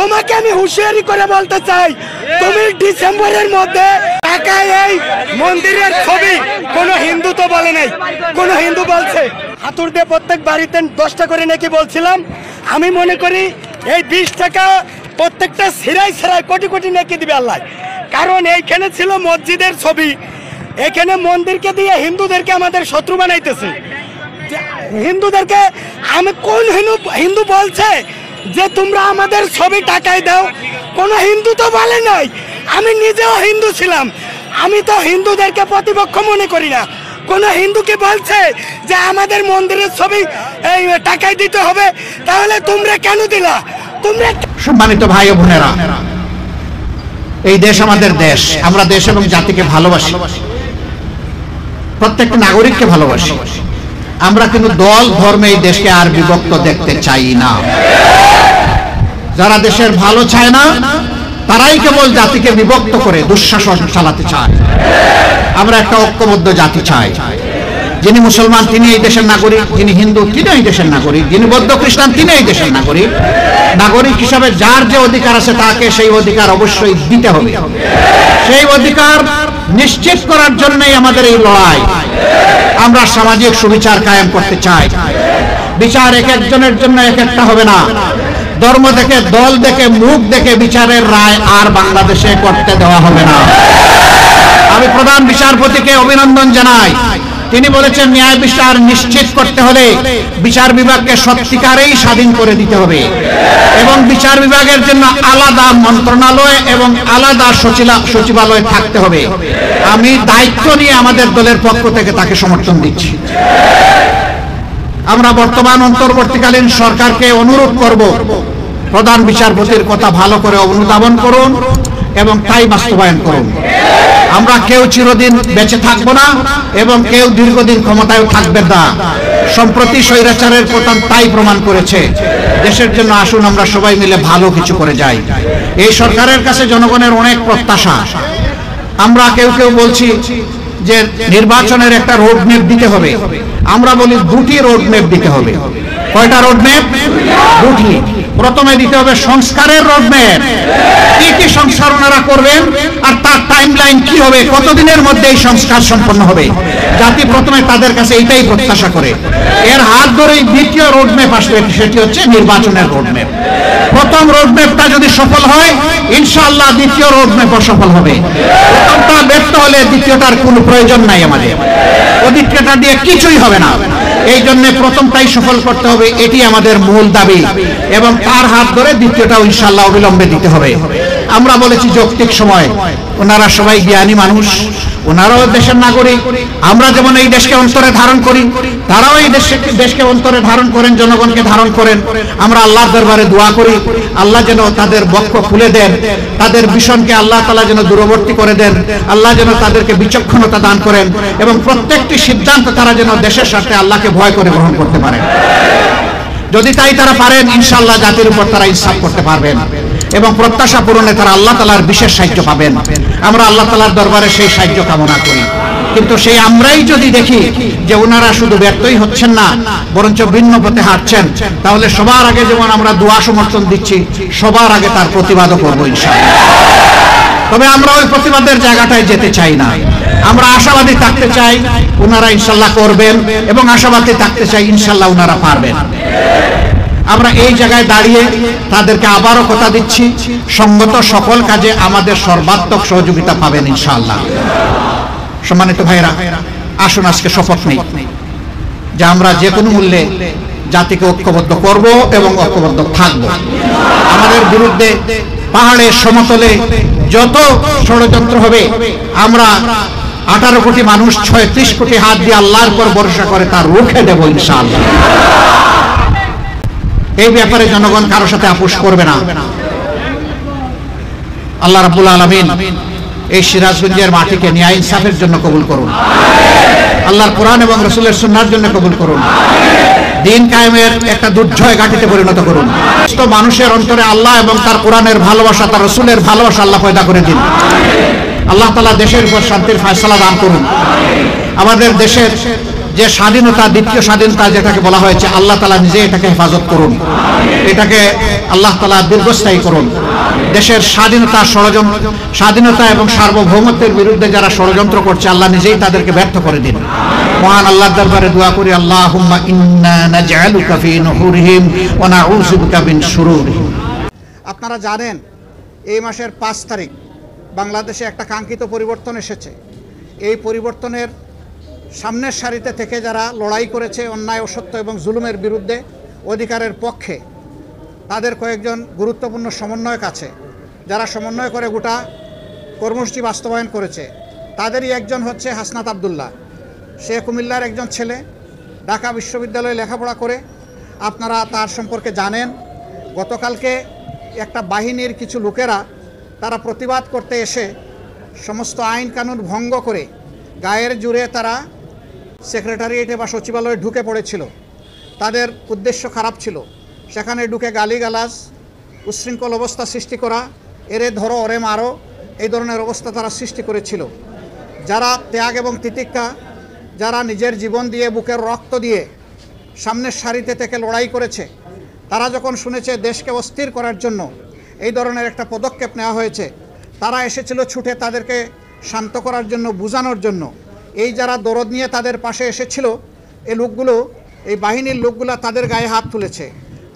তোমাকে আমি হুঁশিয়ারি করে বলতে চাই, তুমি ডিসেম্বরের মধ্যে ঢাকায় এই মন্দিরের ছবি কোন হিন্দু তো বলে নাই। কোন হিন্দু বলছে হাতুড় দিয়ে প্রত্যেক বাড়িতে 10টা করে নাকি বলছিলাম। আমি মনে করি এই 20 টাকা প্রত্যেকটা সিরাই সিরাই কোটি কোটি নাকি দিবে আল্লাহ। কারণ এইখানে ছিল মসজিদের ছবি, এখানে মন্দিরকে দিয়ে হিন্দুদেরকে আমাদের শত্রু বানাইতেছে। হিন্দুদেরকে আমি কোন হিন্দু বলছে যে তোমরা আমাদের ছবি টাকায় দাও? কোন হিন্দু তো বলে নাই। আমি নিজেও হিন্দু ছিলাম, আমি তো হিন্দুদেরকে প্রতিপক্ষ মনে করি না। কোন হিন্দুকে বলছে যে আমাদের মন্দিরের ছবি এই টাকায় দিতে হবে? তাহলে তোমরা কেন দিলা? তোমরা সম্মানিত ভাই ও বোনেরা, এই দেশ আমাদের দেশ, আমরা দেশ এবং জাতিকে ভালোবাসি, প্রত্যেকটা নাগরিককে ভালোবাসি। আমরা কিন্তু দল ধর্মে এই দেশকে আর বিভক্ত দেখতে চাই না। যারা দেশের ভালো চায় না তারাই কেবল জাতিকে বিভক্ত করে দুঃশাসন চালাতে চায়। আমরা একটা ঐক্যবদ্ধ জাতি চাই। যিনি মুসলমান তিনি এই দেশের নাগরিক, যিনি হিন্দু তিনি এই দেশের নাগরিক, যিনি বৌদ্ধ খ্রিস্টান তিনি এই দেশের নাগরিক। নাগরিক হিসাবে যার যে অধিকার আছে তাকে সেই অধিকার অবশ্যই দিতে হবে। সেই অধিকার নিশ্চিত করার জন্যই আমাদের এই লড়াই। আমরা সামাজিক সুবিচার কায়েম করতে চাই। বিচার এক একজনের জন্য এক একটা হবে না। ধর্ম দেখে, দল দেখে, মুখ দেখে বিচারের রায় আর বাংলাদেশে করতে দেওয়া হবে না। আমি প্রধান বিচারপতিকে অভিনন্দন জানাই। তিনি বলেছেন ন্যায় বিচার নিশ্চিত করতে হলে বিচার বিভাগকে সত্যিকারেই স্বাধীন করে দিতে হবে এবং বিচার বিভাগের জন্য আলাদা মন্ত্রণালয় এবং আলাদা সচিবালয় থাকতে হবে। আমি দায়িত্ব নিয়ে আমাদের দলের পক্ষ থেকে তাকে সমর্থন দিচ্ছি। আমরা বর্তমান অন্তর্বর্তীকালীন সরকারকে অনুরোধ করব, প্রধান বিচারপতির কথা ভালো করে অনুধাবন করুন এবং তাই বাস্তবায়ন করুন। আমরা কেউ চিরদিন বেঁচে থাকবো না এবং কেউ দীর্ঘদিন ক্ষমতায় থাকবে না। সম্প্রতি স্বৈরাচারের পতন তাই প্রমাণ করেছে। দেশের জন্য আসুন আমরা সবাই মিলে ভালো কিছু করে যাই। এই সরকারের কাছে জনগণের অনেক প্রত্যাশা। আমরা কেউ কেউ বলছি যে নির্বাচনের একটা রোড ম্যাপ দিতে হবে। আমরা বলি দুটি রোড ম্যাপ দিতে হবে। কয়টা রোড ম্যাপ? দুটি। প্রথমে দিতে হবে সংস্কারের রোড ম্যাপ, কি কি সংস্কার ওনারা করবেন আর তার টাইমলাইন কি হবে, কতদিনের মধ্যে এই সংস্কার সম্পন্ন হবে। জাতি প্রথমে তাদের কাছে এটাই প্রত্যাশা করে। এর হাত ধরেই দ্বিতীয় রোড ম্যাপ আসবে, সেটি হচ্ছে নির্বাচনের রোড ম্যাপ। প্রথম রোড ম্যাপটা যদি সফল হয় ইনশাআল্লাহ দ্বিতীয় রোড ম্যাপও সফল হবে। প্রথমটা ব্যর্থ হলে দ্বিতীয়টার কোনো প্রয়োজন নাই। আমাদের দ্বিতীয়টা দিয়ে কিছুই হবে না। এই জন্য প্রথমটাই সফল করতে হবে, এটি আমাদের মূল দাবি এবং তার হাত ধরে দ্বিতীয়টাও ইনশাআল্লাহ অবিলম্বে দিতে হবে। আমরা বলেছি যৌক্তিক সময়। ওনারা সবাই জ্ঞানী মানুষ, ওনারাও দেশের নাগরিক। আমরা যেমন এই দেশকে অন্তরে ধারণ করি, তারাও এই দেশকে অন্তরে ধারণ করেন, জনগণকে ধারণ করেন। আমরা আল্লাহর দরবারে দোয়া করি আল্লাহ যেন তাদের বক্ষ খুলে দেন, তাদের ভীষণকে আল্লাহ তাআলা যেন দূরবর্তী করে দেন, আল্লাহ যেন তাদেরকে বিচক্ষণতা দান করেন এবং প্রত্যেকটি সিদ্ধান্ত তারা যেন দেশের স্বার্থে আল্লাহকে ভয় করে গ্রহণ করতে পারেন। যদি তাই তারা পারেন ইনশাআল্লাহ জাতির উপর তারা ইনসাফ করতে পারবেন এবং প্রত্যাশা পূরণে তারা আল্লাহ তাআলার বিশেষ সাহায্য পাবেন। আমরা আল্লাহ তাআলার দরবারে সেই সাহায্য কামনা করি। কিন্তু সেই আমরাই যদি দেখি যে ওনারা শুধু ব্যর্থই হচ্ছেন না, বরঞ্চ ভিন্ন পথে হাঁটছেন, তাহলে সবার আগে যেমন আমরা দোয়া সমর্থন দিচ্ছি, সবার আগে তার প্রতিবাদও করবো ইনশাআল্লাহ। তবে আমরা ওই প্রতিবাদের জায়গাটায় যেতে চাই না। আমরা আশাবাদী থাকতে চাই ওনারা ইনশাআল্লাহ করবেন এবং আশাবাদী থাকতে চাই ইনশাআল্লাহ ওনারা পারবেন। আমরা এই জায়গায় দাঁড়িয়ে তাদেরকে আবারও কথা দিচ্ছি, সঙ্গত সকল কাজে আমাদের সর্বাত্মক সহযোগিতা পাবেন ইনশাআল্লাহ। সম্মানিত ভাইরা, আসুন আজকে শপথ নেই যে আমরা যে কোনো মূল্যে জাতিকে ঐক্যবদ্ধ করব এবং ঐক্যবদ্ধ থাকব। আমাদের বিরুদ্ধে পাহাড়ের সমতলে যত ষড়যন্ত্র হবে, আমরা 18 কোটি মানুষ 36 কোটি হাত দিয়ে আল্লাহর উপর ভরসা করে তার রুখে দেব ইনশাআল্লাহ। এই ব্যাপারে জনগণ কারোর সাথে আপোষ করবে না। আল্লাহ রাব্বুল আলামিন এই সিরাজগঞ্জের মাটিকে ন্যায় ইনসাফের জন্য কবুল করুন। আল্লাহর কোরআন এবং রাসূলের সুন্নাহর জন্য কবুল করুন। দিন কায়েমের একটা দুর্জয় ঘাটিতে পরিণত করুন। সমস্ত মানুষের অন্তরে আল্লাহ এবং তার কোরআনের ভালোবাসা, তার রাসূলের ভালোবাসা আল্লাহ পয়দা করে দিন। আল্লাহ তাআলা দেশের উপর শান্তির ফয়সালা দান করুন। আমাদের দেশের যে স্বাধীনতা, দ্বিতীয় স্বাধীনতা যেটাকে বলা হয়েছে, আল্লাহ তাআলা নিজে এটাকে হেফাজত করুন, এটাকে আল্লাহ তাআলা দীর্ঘস্থায়ী করুন। দেশের স্বাধীনতা এবং সার্বভৌমত্বের বিরুদ্ধে যারা ষড়যন্ত্র করছে, আল্লাহ নিজেই তাদেরকে ব্যর্থ করে দিন। মহান আল্লাহর দরবারে দোয়া করি, আল্লাহুম্মা ইন্না নাজআলুকা ফি নুহুরিহিম ওয়া নাউযু বিকা মিন শুরুরিহিম। আপনারা জানেন এই মাসের 5 তারিখ বাংলাদেশে একটা কাঙ্ক্ষিত পরিবর্তন এসেছে। এই পরিবর্তনের সামনের সারিতে থেকে যারা লড়াই করেছে অন্যায়, অসত্য এবং জুলুমের বিরুদ্ধে, অধিকারের পক্ষে, তাদের কয়েকজন গুরুত্বপূর্ণ সমন্বয়ক আছে যারা সমন্বয় করে গোটা কর্মসূচি বাস্তবায়ন করেছে। তাদেরই একজন হচ্ছে হাসনাত আব্দুল্লাহ। সে কুমিল্লার একজন ছেলে, ঢাকা বিশ্ববিদ্যালয়ে লেখাপড়া করে। আপনারা তার সম্পর্কে জানেন। গতকালকে একটা বাহিনীর কিছু লোকেরা তারা প্রতিবাদ করতে এসে সমস্ত আইন কানুন ভঙ্গ করে গায়ের জোরে তারা সেক্রেটারিয়েটে বা সচিবালয়ে ঢুকে পড়েছিল। তাদের উদ্দেশ্য খারাপ ছিল, সেখানে ঢুকে গালিগালাজ, উচ্ছৃঙ্খল অবস্থা সৃষ্টি করা, এরে ধরো ওরে মারো, এই ধরনের অবস্থা তারা সৃষ্টি করেছিল। যারা ত্যাগ এবং তিতিক্ষা, যারা নিজের জীবন দিয়ে, বুকের রক্ত দিয়ে সামনের সারিতে থেকে লড়াই করেছে, তারা যখন শুনেছে দেশকে অস্থির করার জন্য এই ধরনের একটা পদক্ষেপ নেওয়া হয়েছে, তারা এসেছিল ছুটে তাদেরকে শান্ত করার জন্য, বোঝানোর জন্য। এই যারা দরদ নিয়ে তাদের পাশে এসেছিল, এই লোকগুলো, এই বাহিনীর লোকগুলো তাদের গায়ে হাত তুলেছে,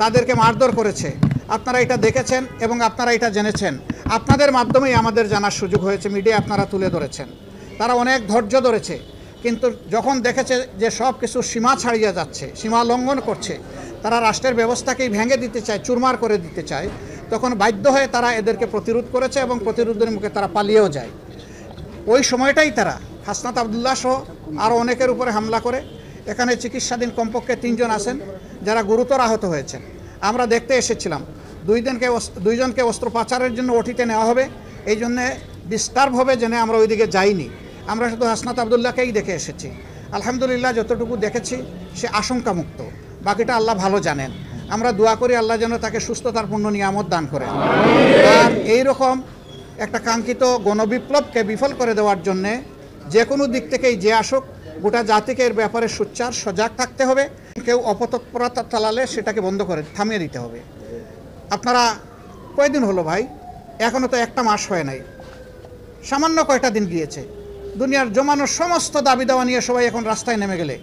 তাদেরকে মারধর করেছে। আপনারা এটা দেখেছেন এবং আপনারা এটা জেনেছেন। আপনাদের মাধ্যমেই আমাদের জানার সুযোগ হয়েছে, মিডিয়া আপনারা তুলে ধরেছেন। তারা অনেক ধৈর্য ধরেছে, কিন্তু যখন দেখেছে যে সব কিছু সীমা ছাড়িয়ে যাচ্ছে, সীমা লঙ্ঘন করছে, তারা রাষ্ট্রের ব্যবস্থাকেই ভেঙে দিতে চায়, চুরমার করে দিতে চায়, তখন বাধ্য হয়ে তারা এদেরকে প্রতিরোধ করেছে এবং প্রতিরোধের মুখে তারা পালিয়েও যায়। ওই সময়টাই তারা হাসনাত আব্দুল্লাহ সহ আরও অনেকের উপরে হামলা করে। এখানে চিকিৎসাধীন কমপক্ষে 3 জন আছেন যারা গুরুতর আহত হয়েছেন। আমরা দেখতে এসেছিলাম। দুইজনকে অস্ত্র পাচারের জন্য ওটিতে নেওয়া হবে, এই জন্যে ডিস্টার্ব হবে জেনে আমরা ওইদিকে যাইনি। আমরা শুধু হাসনাত আব্দুল্লাহকেই দেখে এসেছি। আলহামদুলিল্লাহ, যতটুকু দেখেছি সে আশঙ্কামুক্ত, বাকিটা আল্লাহ ভালো জানেন। আমরা দোয়া করি আল্লাহ যেন তাকে সুস্থতার পূর্ণ নিয়ামত দান করেন। আর এইরকম একটা কাঙ্ক্ষিত গণবিপ্লবকে বিফল করে দেওয়ার জন্যে যে কোনো দিক থেকেই যে আসুক, গোটা জাতিকে এর ব্যাপারে সোচ্চার সজাগ থাকতে হবে। কেউ অপতৎপরতা চালালে সেটাকে বন্ধ করে থামিয়ে দিতে হবে। আপনারা কয়দিন হলো ভাই? এখনও তো একটা মাস হয় নাই, সামান্য কয়টা দিন গিয়েছে। দুনিয়ার জমানো সমস্ত দাবি দাওয়া নিয়ে সবাই এখন রাস্তায় নেমে গেলে